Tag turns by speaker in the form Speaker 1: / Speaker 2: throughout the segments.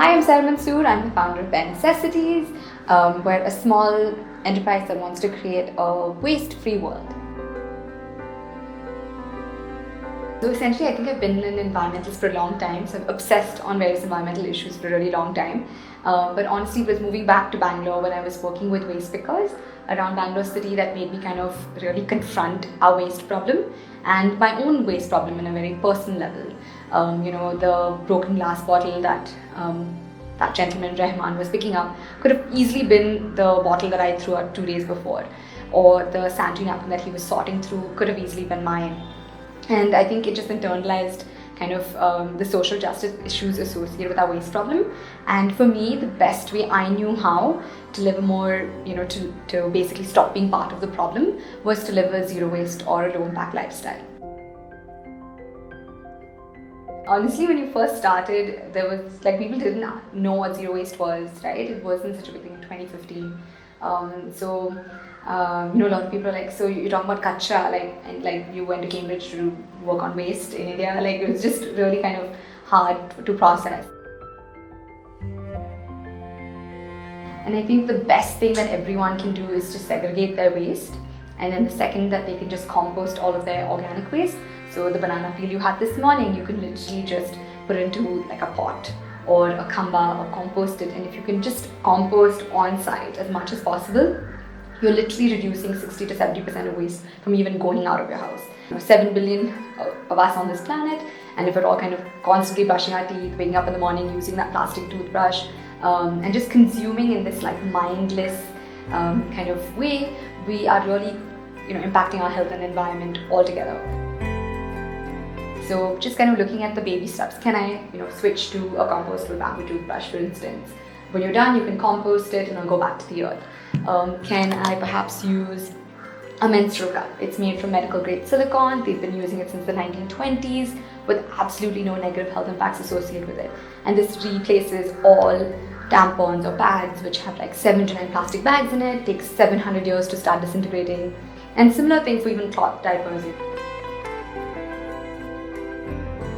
Speaker 1: Hi, I'm Sarah Mansoor. I'm the founder of Bare Necessities. We're a small enterprise that wants to create a waste-free world. So essentially, I think I've been an environmentalist for a long time. So I'm obsessed on various environmental issues for a really long time. But honestly, it was moving back to Bangalore when I was working with waste pickers around Bangalore city that made me kind of really confront our waste problem and my own waste problem in a very personal level. The broken glass bottle that that gentleman Rahman was picking up could have easily been the bottle that I threw out 2 days before, or the sanitary napkin that he was sorting through could have easily been mine. And I think it just internalized kind of the social justice issues associated with our waste problem. And for me, the best way I knew how to live a more, to basically stop being part of the problem was to live a zero waste or a low impact lifestyle. Honestly, when you first started, there was people didn't know what zero waste was, right? It wasn't such a big thing in 2015. A lot of people are like, so you're talking about Kachra, and you went to Cambridge to work on waste in India. It was just really kind of hard to process. And I think the best thing that everyone can do is to segregate their waste. And then the second, that they can just compost all of their organic waste. So the banana peel you had this morning, you can literally just put it into a pot or a kamba or compost it. And if you can just compost on site as much as possible, you're literally reducing 60 to 70% of waste from even going out of your house. 7 billion of us on this planet, and if we're all kind of constantly brushing our teeth, waking up in the morning, using that plastic toothbrush, and just consuming in this mindless kind of way, we are really impacting our health and environment altogether. So just kind of looking at the baby steps. Can I switch to a compostable bamboo toothbrush, for instance? When you're done, you can compost it and it'll go back to the earth. Can I perhaps use a menstrual cup? It's made from medical grade silicone. They've been using it since the 1920s with absolutely no negative health impacts associated with it. And this replaces all tampons or pads which have 7 to 9 plastic bags in it. It takes 700 years to start disintegrating. And similar things for even cloth diapers.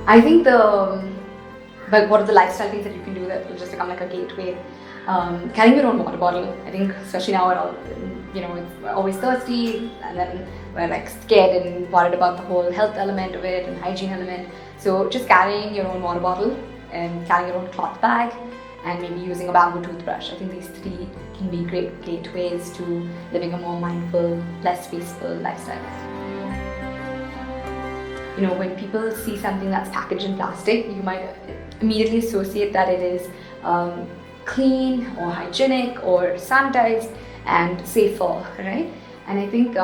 Speaker 1: I think but what are the lifestyle things that you can do that will just become a gateway? Carrying your own water bottle. I think especially now we're always thirsty, and then we're scared and worried about the whole health element of it and hygiene element. So just carrying your own water bottle and carrying your own cloth bag and maybe using a bamboo toothbrush. I think these three can be great gateways to living a more mindful, less wasteful lifestyle. When people see something that's packaged in plastic, you might immediately associate that it is clean or hygienic or sanitized and safer, right? And I think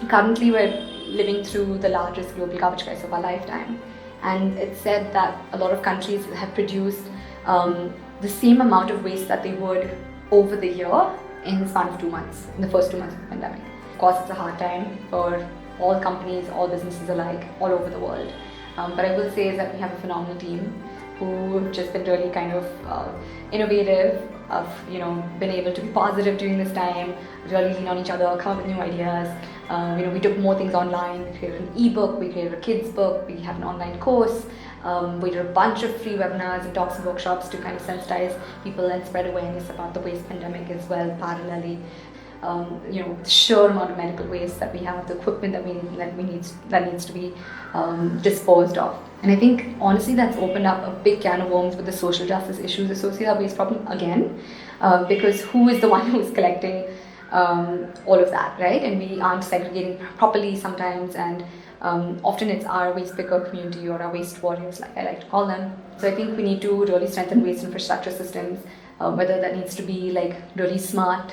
Speaker 1: currently we're living through the largest global garbage crisis of our lifetime. And it's said that a lot of countries have produced the same amount of waste that they would over the year in the span of 2 months, in the first 2 months of the pandemic. Of course, it's a hard time for all companies, all businesses alike, all over the world. But I will say is that we have a phenomenal team who have just been really kind of innovative, of been able to be positive during this time, really lean on each other, come up with new ideas. We took more things online. We created an ebook, we created a kids book, we have an online course. We did a bunch of free webinars and talks and workshops to kind of sensitize people and spread awareness about the waste pandemic as well parallelly. The sheer amount of medical waste that we have, the equipment that needs to be disposed of. And I think honestly that's opened up a big can of worms with the social justice issues associated with our waste problem again, because who is the one who is collecting all of that, right? And we aren't segregating properly sometimes, and often it's our waste picker community or our waste warriors, like I like to call them. So I think we need to really strengthen waste infrastructure systems, whether that needs to be really smart,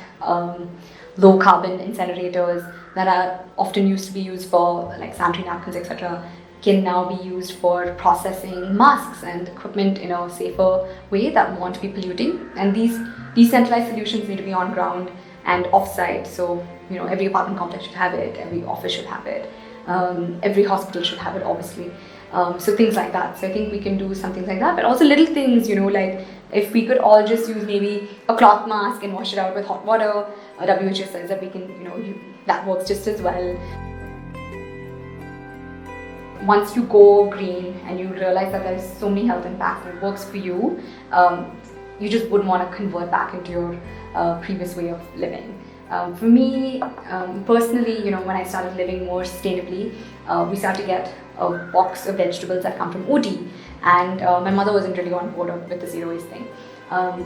Speaker 1: low carbon incinerators that are often used for sanitary napkins, etc., can now be used for processing masks and equipment in a safer way that won't be polluting. And these decentralized solutions need to be on ground and off-site. So every apartment complex should have it, every office should have it, every hospital should have it, obviously. So things like that. So I think we can do some things like that, but also little things, if we could all just use maybe a cloth mask and wash it out with hot water. WHO says that we can, that works just as well. once you go green and you realize that there's so many health impacts and it works for you, you just wouldn't want to convert back into your previous way of living. For me, personally, when I started living more sustainably, we started to get a box of vegetables that come from OT, and my mother wasn't really on board with the zero waste thing.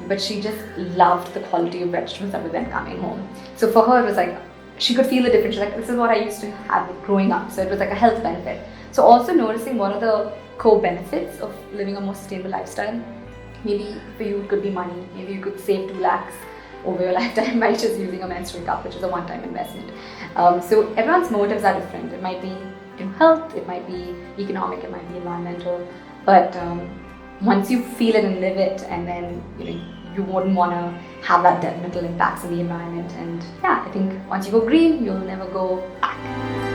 Speaker 1: But she just loved the quality of vegetables that were then coming home. So for her, it was like, she could feel the difference. She's like, this is what I used to have growing up. So it was like a health benefit. So also noticing what are the core benefits of living a more sustainable lifestyle. Maybe for you it could be money. Maybe you could save 2 lakhs over your lifetime by just using a menstrual cup, which is a one-time investment. So everyone's motives are different. It might be health, it might be economic, it might be environmental. But once you feel it and live it, and then you wouldn't want to have that detrimental impacts on the environment. And yeah, I think once you go green, you'll never go back.